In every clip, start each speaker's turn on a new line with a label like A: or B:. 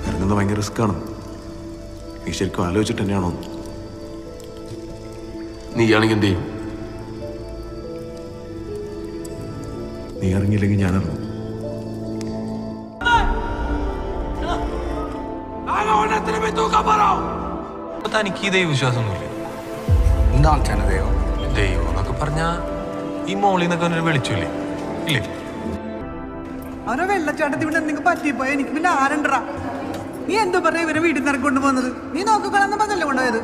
A: ഇറങ്ങുന്നത് ഭയങ്കര റിസ്ക് ആണ്. നീ ശരിക്കും ആലോചിച്ചിട്ട് തന്നെയാണോ?
B: നീയാണെങ്കിൽ എന്ത് ചെയ്യും?
A: നീ ഇറങ്ങിയില്ലെങ്കിൽ ഞാൻ ഇറങ്ങും.
B: തനിക്ക് ഈ ദൈവവിശ്വാസമൊന്നുമില്ല.
C: എന്താണ് ദൈവം?
B: ദൈവം എന്നൊക്കെ പറഞ്ഞാ ഈ മോളിൽ നിന്നൊക്കെ ഒരു വെളിച്ചില്ലേ ഇല്ലേ?
D: അവരെ വെള്ളച്ചാട്ടത്തിൽ ഇവിടെ എന്തെങ്കിലും പറ്റിപ്പോയ എനിക്ക് പിന്നെ ആരണ്ടാ? നീ എന്താ പറയാ ഇവരെ വീട്ടിൽ നിന്ന് ഇറക്കി കൊണ്ടുപോകുന്നത്? നീ നോക്കിക്കളന്ന് പറഞ്ഞല്ലേ കൊണ്ടുപോയത്?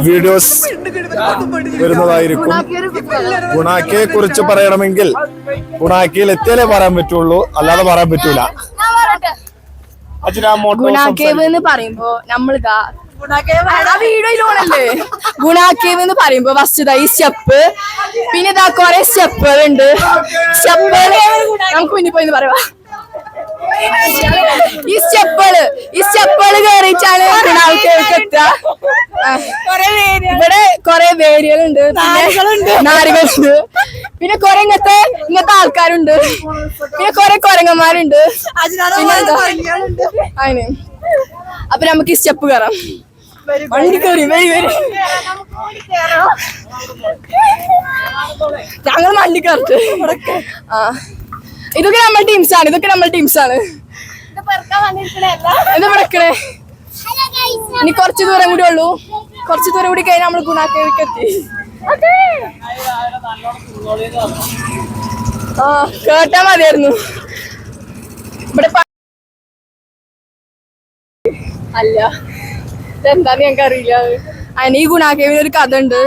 E: വീഡിയോസ് വരുന്നതായിരിക്കും. ഗുണാക്കിയെ കുറിച്ച് പറയണമെങ്കിൽ ഗുണാക്കിയിൽ എത്തിയാലേ പറയാൻ പറ്റുള്ളൂ, അല്ലാതെ പറയാൻ പറ്റൂല.
F: ഗുണാക്കേവ് എന്ന് പറയുമ്പോ നമ്മളിതാ വീഡിയോയിലോണല്ലേ ഗുണാക്കേവ് എന്ന് പറയുമ്പോ ഫസ്റ്റ് ഈ സ്റ്റെപ്പ്, പിന്നെ ഇതാ കൊറേ സ്റ്റെപ്പുകൾ ഉണ്ട്. സ്റ്റെപ്പുകള് നമുക്ക് മുന്നിൽ പോയി പറയാ. ഈ സ്റ്റെപ്പുകള് കയറിയിട്ടാണ് ഗുണാക്കേവിലേക്ക് എത്തുക. ഇവിടെ കൊറേ വേരികളുണ്ട്, നാരുകളുണ്ട്, പിന്നെ കൊറേ ഇങ്ങനത്തെ ആൾക്കാരുണ്ട്, പിന്നെ കൊറേ കൊരങ്ങന്മാരുണ്ട്. അതിന് അപ്പൊ നമുക്ക് ഈ സ്റ്റെപ്പ് കയറാം. വണ്ടി കയറി ഞങ്ങൾ വണ്ടി കയറിട്ട് ഇതൊക്കെ നമ്മുടെ ടീംസാണ്. ഇത് വിടക്കണേ. ഇനി കുറച്ച് ദൂരം കൂടി ഉള്ളൂ. കുറച്ച് ദൂരം കൂടി കഴിഞ്ഞാൽ നമ്മൾ ഗുണാക്കേവിലേക്ക് എത്തി. കേട്ടാ മതിയായിരുന്നു. ഇവിടെ അല്ല എന്താന്ന് ഞങ്ങൾക്ക് അറിയില്ല. അതിന് ഈ ഗുണാക്കേവിന് ഒരു കഥ ഉണ്ട്.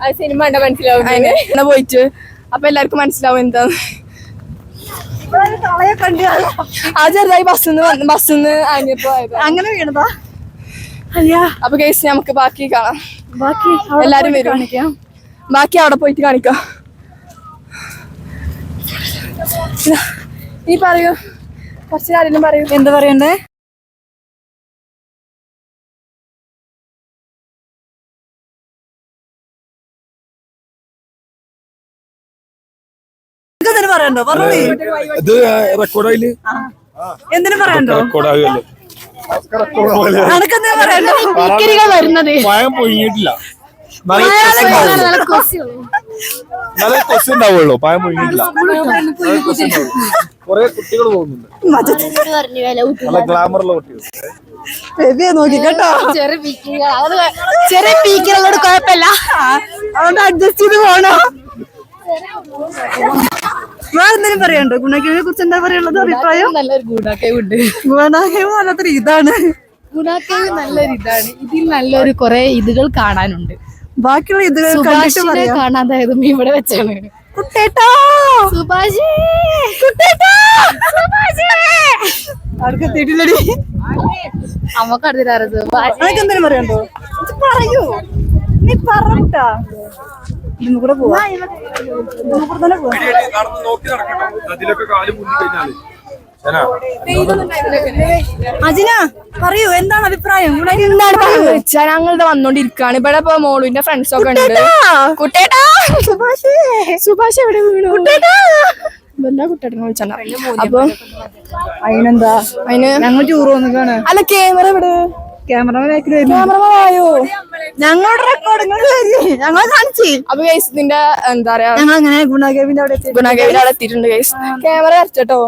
F: അത് സിനിമ കണ്ട മനസ്സിലാവും. അതിനെ പോയിട്ട് അപ്പൊ എല്ലാവർക്കും മനസ്സിലാവും എന്താന്ന്. ആ ചെറുതായി ബസ്സിന്ന് അനിയപ്പോ അങ്ങനെ വീണതാ. അപ്പൊ കേസ് നമുക്ക് ബാക്കി കാണാം. എല്ലാരും വരും. ബാക്കി അവിടെ പോയിട്ട് കാണിക്കാം. നീ പറയൂ, കുറച്ച് കാര്യം പറയൂ. എന്താ പറയണ്ടേ?
D: പറയണ്ടോ?
E: ഇത് റെക്കോർഡായില്ലേ?
D: എന്തിനു പറയണ്ടോ?
E: റെക്കോർഡാകല്ലേ?
F: വരുന്നത്
E: പഴം പൊഴിഞ്ഞിട്ടില്ല. നല്ല കൊസ് ഉണ്ടാവുള്ളൂ. പഴം പൊഴിഞ്ഞിട്ടില്ല. കൊറേ കുട്ടികൾ പോകുന്നുണ്ട്. നല്ല ഗ്ലാമറുള്ള കുട്ടികൾ.
D: നോക്കി കേട്ടോ.
F: ചെറിയ പീക്കുകളോട് കുഴപ്പമില്ല,
D: അതുകൊണ്ട് അഡ്ജസ്റ്റ് ചെയ്ത് പോണോ? വേറെന്തെങ്കിലും പറയണ്ടോ? ഗുണാക്കേവിനെ കുറിച്ച് എന്താ പറയാനുള്ളത് അഭിപ്രായം?
F: നല്ലൊരു ഗുണാക്കേവുണ്ട്.
D: ഗുണാക്കേവ് വല്ലാത്തൊരു ഇതാണ്.
F: ഗുണാക്കേവ് നല്ലൊരു ഇതാണ്. ഇതിൽ നല്ലൊരു കുറെ ഇതുകൾ കാണാനുണ്ട്.
D: ബാക്കിയുള്ള ഇതുകൾ
F: കാണാതായതും ഇവിടെ വെച്ചാണ്.
D: അവർക്ക് എത്തിയിട്ടില്ലടി.
F: നമുക്ക് അടുത്തിട്ടാറ്
D: അതൊക്കെ എന്തെങ്കിലും പറയണ്ടോ? പറയൂ, നീ പറഞ്ഞാ കൂടെ പോവാ. അജിന പറയൂ, എന്താണ് അഭിപ്രായം?
F: ഞങ്ങളിവിടെ വന്നോണ്ടിരിക്കാണ്. ഇവിടെ ഇപ്പൊ മോളുവിന്റെ ഫ്രണ്ട്സ് ഒക്കെ ഉണ്ട്. കുട്ടേട്ടാ സുഭാഷ് എവിടെ വീണു? എല്ലാ കുട്ടേട്ടനെ വിളിച്ചാ. അപ്പൊ
D: അതിനെന്താ?
F: അതിന്
D: ഞങ്ങൾ ടൂർ വന്നിക്കാണ്.
F: അല്ല ക്യാമറ ഇവിടെ.
D: ക്യാമറമായോ? ഞങ്ങളുടെ റെക്കോർഡിങ് ഞങ്ങൾ കാണിച്ചു.
F: അപ്പൊ ഗൈസ് ഇതിന്റെ എന്താ പറയാ,
D: ഞങ്ങൾ അങ്ങനെ ഗുണാക്കേവിന്റെ അവിടെ
F: എത്തിയിട്ടുണ്ട് ഗൈസ്. ക്യാമറ വരച്ചോ.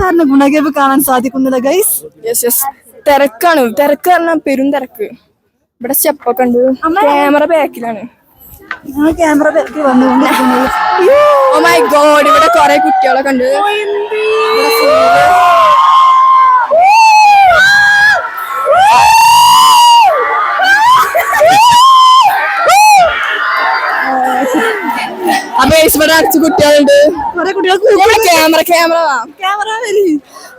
D: കാരണം ഗുണാക്കേവ് കാണാൻ സാധിക്കുന്നില്ല ഗൈസ്.
F: തിരക്ക് പറഞ്ഞാൽ പെരും തിരക്ക്. ഇവിടെ സ്റ്റെപ്പൊക്കെ ഉണ്ട്. ക്യാമറ ബാക്കിലാണ്.
D: ക്യാമറ ബാക്കിൽ വന്നുകൊണ്ടിരിക്കുന്നത്.
F: ഓ മൈ ഗോഡ്, ഇവിടെ കൊറേ കുട്ടികളൊക്കെ ഉണ്ട്. അപ്പൊ ഇവിടെ അടിച്ചു കുട്ടികളുണ്ട്. ക്യാമറ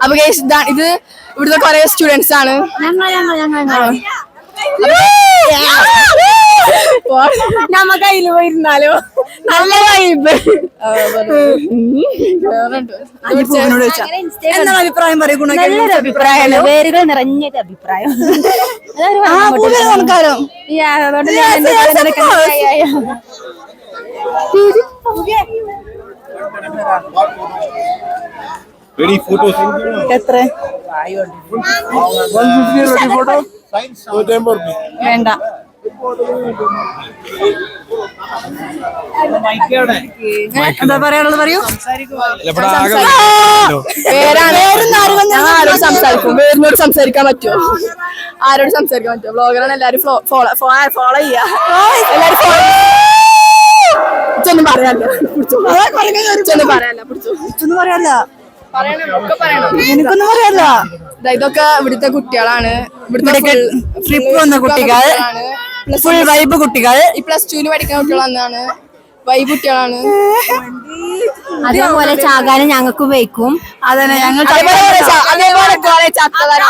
F: അപ്പൊ ഇത് ഇവിടുത്തെ കൊറേ സ്റ്റുഡൻസ് ആണ്. നമ്മ കയ്യില് പോയിരുന്നാലോ നല്ല വൈബ്.
D: എന്താണ് അഭിപ്രായം പറയും?
F: നല്ലൊരു അഭിപ്രായമാണ്. വേരുകൾ നിറഞ്ഞൊരു അഭിപ്രായം. എത്ര വേണ്ട എന്താ പറയാനുള്ളത് പറയൂ. ആരോട് സംസാരിക്കും? വേറിനോട് സംസാരിക്കാൻ പറ്റുമോ? ആരോട് സംസാരിക്കാൻ പറ്റുമോ? ബ്ലോഗറാണ്, എല്ലാരും ഫോളോ ചെയ്യാ. എല്ലാരും ഇച്ചൊന്നും പറയാല്ല, ഇച്ചൊന്നും പറയാല്ല, ഇച്ചൊന്നും പറയാല്ല, എനിക്കൊന്നും പറയാല്ല. ഇതൊക്കെ ഇവിടുത്തെ കുട്ടികളാണ്, ഇവിടുത്തെ ട്രിപ്പ് വന്ന കുട്ടികൾ, ഫുൾ വൈബ് കുട്ടികൾ, ഈ +2 പഠിക്കുന്ന കുട്ടികളാണ്, വൈബ് കുട്ടികളാണ്.
E: അതേപോലെ ചാകാനും ഞങ്ങൾക്ക് വയ്ക്കും.
F: അതന്നെ ഞങ്ങൾ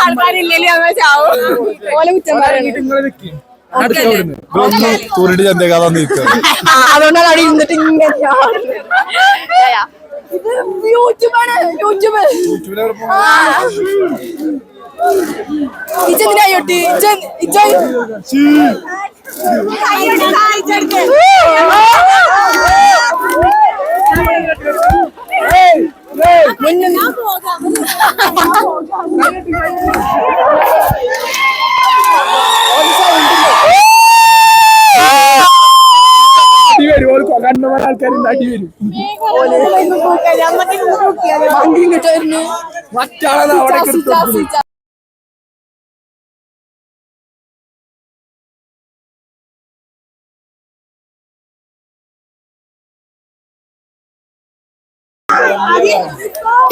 F: ആൾക്കാരില്ലെങ്കിൽ ഞങ്ങൾ ചാവും. ഓലെ കുറ്റം പറയുന്നത് അതുകൊണ്ടാണ് അവിടെ ഇരുന്നിട്ട് ഇങ്ങനെ യൂട്യൂബാണ്. യൂട്യൂബ് ഇജെന്തിനായോട്ടി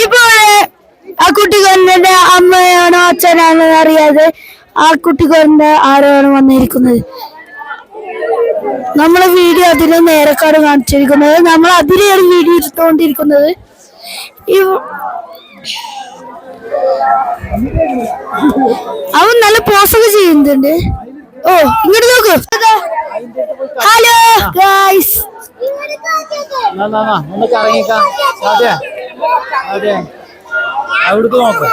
E: ഇപ്പോൾ ആ കുട്ടികളുടെ അമ്മയാണോ അച്ഛനാണോ അറിയാതെ ആ കുട്ടികളുടെ ആരാണ് വന്നിരിക്കുന്നത്. നമ്മളെ വീഡിയോ അതിന് നേരെക്കാട് കാണിച്ചിരിക്കുന്നത്. നമ്മൾ അതിലെയാണ് വീഡിയോ എടുത്തുകൊണ്ടിരിക്കുന്നത്. അവൻ നല്ല പോസൊക്കെ ചെയ്യുന്നുണ്ട്. ഓ ഇങ്ങോട്ട് നോക്കൂ. ഹലോ ഗൈസ്,
G: അവിടുത്തെ നോക്ക്.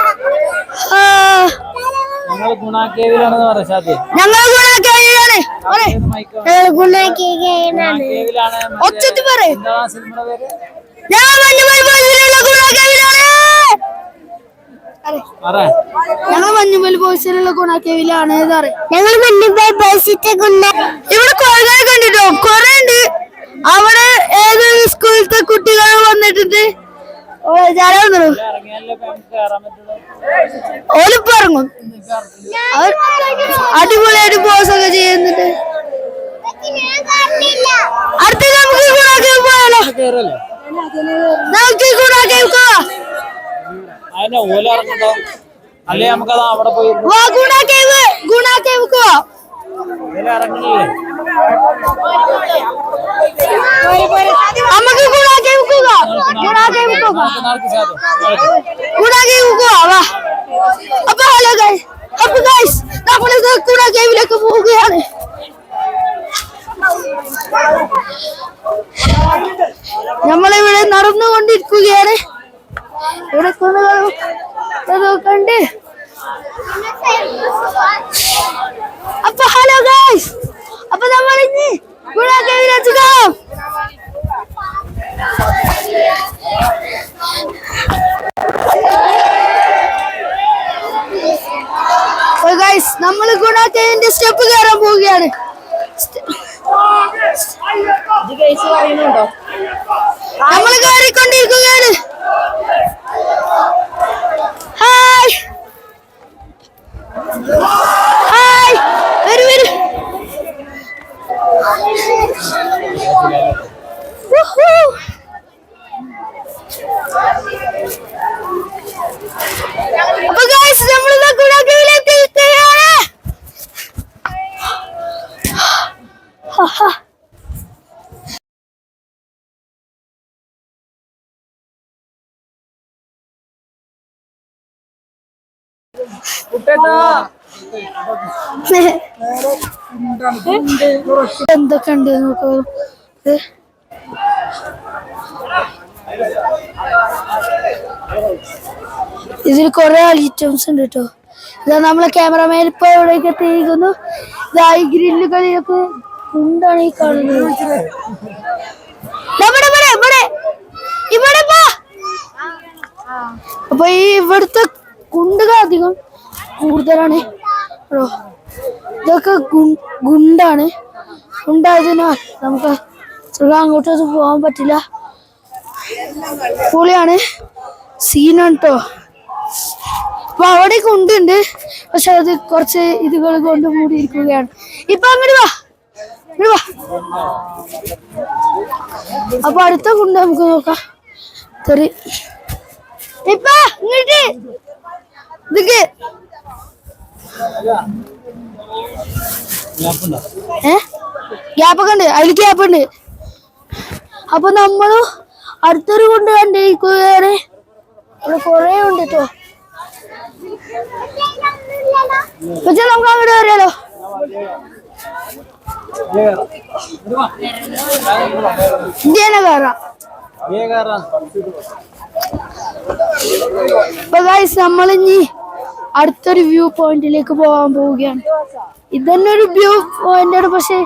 G: ഞങ്ങൾ ഗുണാക്കേവിലാണെന്ന് പറയാം. സാധ്യ
E: ഞങ്ങൾ ഒച്ചത്തിൽ പറയും. ഞങ്ങൾ മഞ്ഞുമൽ ബോയ്സിലുള്ള ഗുണാക്കേവിലാണ്. ഞങ്ങൾ മഞ്ഞുമൽ ബോയ്സിന്റെ ഇവിടെ കൊറേ കണ്ടിട്ടോ, കൊറേ ഉണ്ട്. അവിടെ ഏതൊരു സ്കൂളിലത്തെ കുട്ടികൾ വന്നിട്ടുണ്ട്. ഓലിപ്പോ ഇറങ്ങും. അടിപൊളിയായിട്ട് പോസൊക്കെ ചെയ്യുന്നുണ്ട്. അടുത്ത നമുക്ക് ഗുണാക്കേവ് പോയാലോ? നമുക്ക് ഗുണാക്കേവ് പോവാം.
G: അല്ലേ നമുക്കത് അവിടെ പോയി
E: ഗുണാക്കേവ് പോവാം. നമുക്ക് ഗുണാക്കേവ് പോവാം. അപ്പൊ ഹലോ ഗൈസ്, അപ്പൊ ഗൈസ് നമ്മൾ ഗുണാക്കേവിലേക്ക് പോവുകയാണ്. നമ്മളിവിടെ നടന്നുകൊണ്ടിരിക്കുകയാണ്. ഇവിടെ കണ്ട് അപ്പൊ ഹലോ ഗൈസ്, അപ്പൊ നമ്മൾ ഇനി ഗുണാക്കേവിലേക്ക് പോകാം. ഗൈസ് നമ്മൾ ഗുണാക്കേവിന്റെ സ്റ്റെപ്പ് കയറാൻ പോവുകയാണ്. നമ്മൾ കയറിക്കൊണ്ടിരിക്കുകയാണ്. ഹായ് ഹായ്, വരൂ വരൂ. അപ്പൊ ഗൈസ് നമ്മൾ ഗുണാക്കേവിലേക്ക് എത്തുകയാണ്. എന്തൊക്കെ ഉണ്ട് നോക്കൂ. ഇതിൽ കുറെ ഐറ്റംസ് ഉണ്ട് കേട്ടോ. ഇതാ നമ്മളെ ക്യാമറമാൻ ഇപ്പൊ എവിടേക്ക് എത്തിയിരിക്കുന്നു. ഇതാ ഈ ഗ്രില്ലുകളിലൊക്കെ എന്താണ് ഈ കാണുന്നത്? ഇവിടെ അപ്പൊ ഈ ഇവിടുത്തെ കുണ്ടുകൾ അധികം കൂടുതലാണ്. ഇതൊക്കെ ഗുണ്ടാണ്. ഗുണ്ടായതിനാൽ നമുക്ക് അങ്ങോട്ടൊന്നും പോകാൻ പറ്റില്ല. പൊളിയാണ്, സീനാണ് കേട്ടോ. അപ്പൊ അവിടെ കുണ്ടുണ്ട്, പക്ഷെ അത് കുറച്ച് ഇതുകൾ കൊണ്ട് മൂടിയിരിക്കുകയാണ്. ഇപ്പൊ അങ്ങോട്ട് വാ. അപ്പൊ അടുത്ത കുണ്ട് നമുക്ക് നോക്കാം. ഇപ്പൊ ഇങ്ങോട്ട് ഇതൊക്കെ ഗ്യാപ്പൊക്കെ ഉണ്ട്, അതിൽ ഗ്യാപ്പ് ഉണ്ട്. അപ്പൊ നമ്മള് അടുത്തൊരു കൊണ്ട് കണ്ടിരിക്കുകയാണ്. ഇവിടെ കൊറേ ഉണ്ട് കേട്ടോ. പക്ഷെ നമുക്ക് അങ്ങോട്ട് അറിയാലോ. ഇന്ത്യനെ കയറാം. അപ്പൊ ഗൈസ് നമ്മളിനി അടുത്തൊരു വ്യൂ പോയിന്റിലേക്ക് പോകാൻ പോവുകയാണ്. ഇതന്നെ ഒരു വ്യൂ പോയിന്റ് ആണ്, പക്ഷെ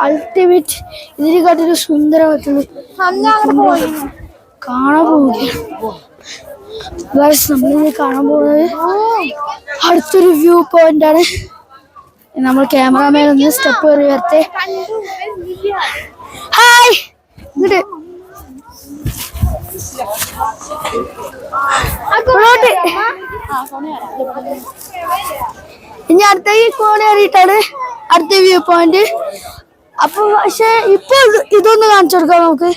E: അൾട്ടിമേറ്റ് ഇതിനെക്കാട്ടൊരു സുന്ദരമായിട്ടുള്ള കാണാൻ പോവുകയാണ്. ഗൈസ് നമ്മളിത് കാണാൻ പോകുന്നത് അടുത്തൊരു വ്യൂ പോയിന്റ് ആണ്. നമ്മൾ ക്യാമറമാൻ ഒന്ന് സ്റ്റെപ്പ് കയറി വരട്ടെ. ഹായ്, ഇങ്ങോട്ട് ഇനി അടുത്ത ഈ കോണ കയറിയിട്ടാണ് അടുത്ത വ്യൂ പോയിന്റ്. അപ്പൊ പക്ഷെ ഇപ്പൊ ഇതൊന്ന് കാണിച്ചു കൊടുക്കാം നമുക്ക്.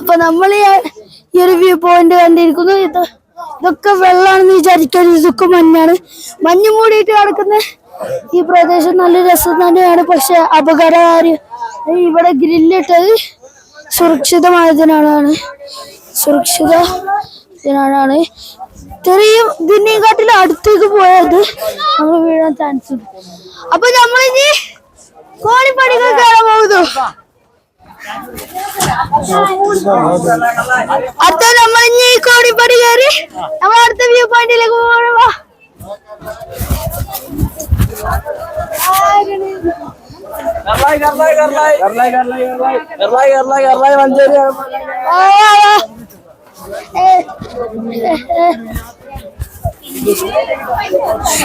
E: അപ്പൊ നമ്മൾ ഈ ഒരു വ്യൂ പോയിന്റ് കണ്ടിരിക്കുന്നു. ഇതൊക്കെ വെള്ളമാണെന്ന് വിചാരിക്കരുത്, ഇതൊക്കെ മഞ്ഞാണ്. മഞ്ഞ് മൂടിയിട്ട് കിടക്കുന്ന ഈ പ്രദേശം നല്ല രസം തന്നെയാണ്, പക്ഷെ അപകടകാരി. ഇവിടെ ഗ്രില്ലിട്ടത് സുരക്ഷിതമായതിനാണ്. ഇത്രയും ഇതിനെക്കാട്ടിലും അടുത്തേക്ക് പോയത് നമ്മൾ വീഴാൻ ചാൻസ് ഉണ്ട്. അപ്പൊ നമ്മളിനി കോണിപ്പടികൾ കയറാൻ പോകുന്നു. അടുത്ത നമ്മളിനി കോണിപ്പടി കയറി നമ്മൾ അടുത്ത വ്യൂ പോയിന്റിലേക്ക് പോകണ.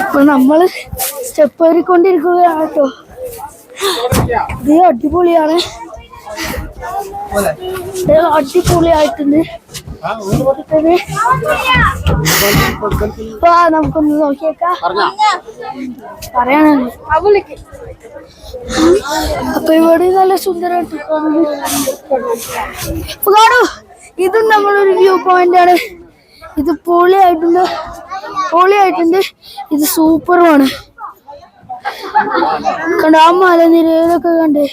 E: ഇപ്പൊ നമ്മള് സ്റ്റെപ്പ് കയറിക്കൊണ്ടിരിക്കുകയാണ് കേട്ടോ. ഇത് അടിപൊളിയാണ്, അടിപൊളിയായിട്ടുണ്ട്. അപ്പൊ നമുക്കൊന്ന് നോക്കിയേക്കാം. പറയാനല്ലോ. അപ്പൊ ഇവിടെ നല്ല സുന്ദരമായിട്ട് കാണൂ. ഇതും നമ്മളൊരു വ്യൂ പോയിന്റ് ആണ്. ഇത് പൊളിയായിട്ടുണ്ട്. ഇത് സൂപ്പറുമാണ്. കണ്ട ആ മലനിരകളൊക്കെ കണ്ടേ,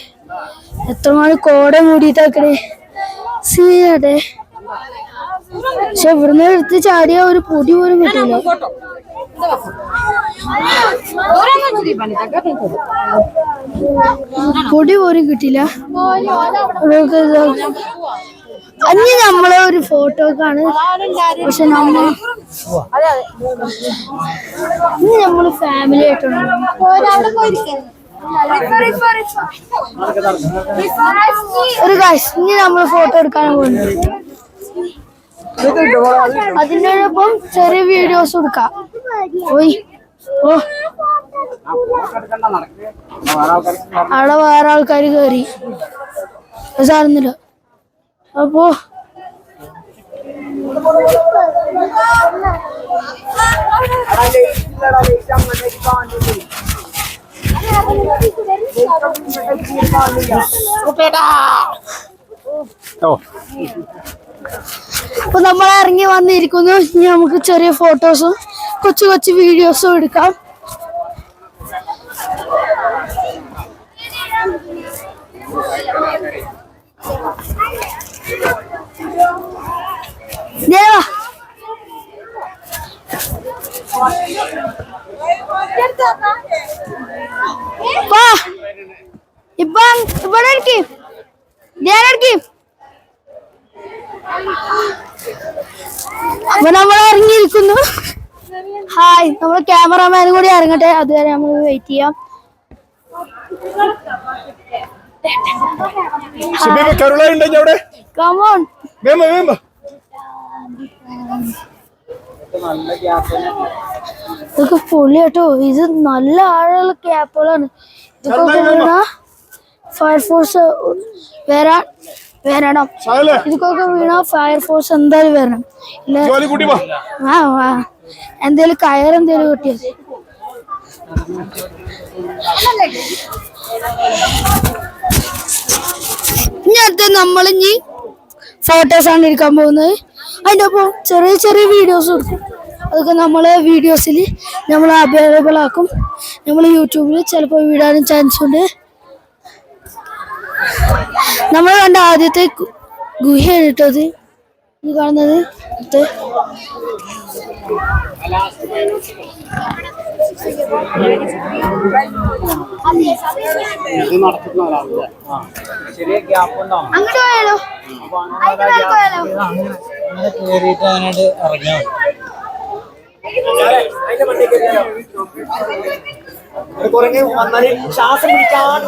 E: എത്രമാനം കോട മൂടിയിട്ടാക്കണേ, സീനട്ടെ. പക്ഷെ ഇവിടുന്ന് എടുത്ത് ചാടിയ ഒരു പൊടി പോലും കിട്ടില്ല. പൊടി പോലും കിട്ടില്ല. അന്ന് നമ്മളെ ഒരു ഫോട്ടോക്കാണ്, പക്ഷെ നമ്മള് ഫാമിലി ആയിട്ടാണ്. ഒരു ഗൈസ് ഇനി നമ്മള് ഫോട്ടോ എടുക്കാൻ പോകുന്നു. അതിനോടൊപ്പം ചെറിയ വീഡിയോസ് എടുക്കാം. അവിടെ വേറെ ആൾക്കാർ കയറി സാറുന്നില്ല. അപ്പോ അപ്പൊ നമ്മൾ ഇറങ്ങി വന്നിരിക്കുന്നു. ഇനി നമുക്ക് ചെറിയ ഫോട്ടോസും കൊച്ചു കൊച്ചു വീഡിയോസും എടുക്കാം. ഇപ്പൊ ഇവിടെ ഇരിക്ക്. ഞാൻ ഇരിക്ക്. അപ്പൊ നമ്മൾ ഇറങ്ങിയിരിക്കുന്നു. ഹായ്, നമ്മൾ ക്യാമറമാനും കൂടി ഇറങ്ങട്ടെ, അതുവരെ നമ്മൾ വെയിറ്റ് ചെയ്യാം. Come on. ഇതൊക്കെ പൊളി കേട്ടോ. ഇത് നല്ല ആഴമുള്ള ക്യാപ്പുകളാണ്. ഇതൊക്കെ വീണ ഫയർഫോഴ്സ് വരണം. ഇതൊക്കെ വീണ ഫയർഫോഴ്സ് എന്തായാലും വരണം. എന്തേലും കയറെന്തേലും കിട്ടിയത്. ഇങ്ങനത്തെ നമ്മളിഞ്ഞി ഫോട്ടോസ് ആണ് എടുക്കാൻ പോകുന്നത്. അതിൻ്റെ ഒപ്പം ചെറിയ ചെറിയ വീഡിയോസ് കൊടുക്കും. അതൊക്കെ നമ്മൾ വീഡിയോസിൽ നമ്മൾ അവൈലബിൾ ആക്കും. നമ്മൾ യൂട്യൂബിൽ ചിലപ്പോൾ വിടാനും ചാൻസ് ഉണ്ട്. നമ്മൾ കണ്ട ആദ്യത്തെ ഗുഹയാണ് കേട്ടത്. ഇത് കാണുന്നത്
G: ചെറിയ ഗ്യാപ്പ് ഉണ്ടാവും.
E: അങ്ങോട്ട് പോയാലോ?
G: അങ്ങനെ കേറിയിട്ട് അങ്ങോട്ട് ഇറങ്ങിയാൽ ശ്വാസം പിടിക്കാൻ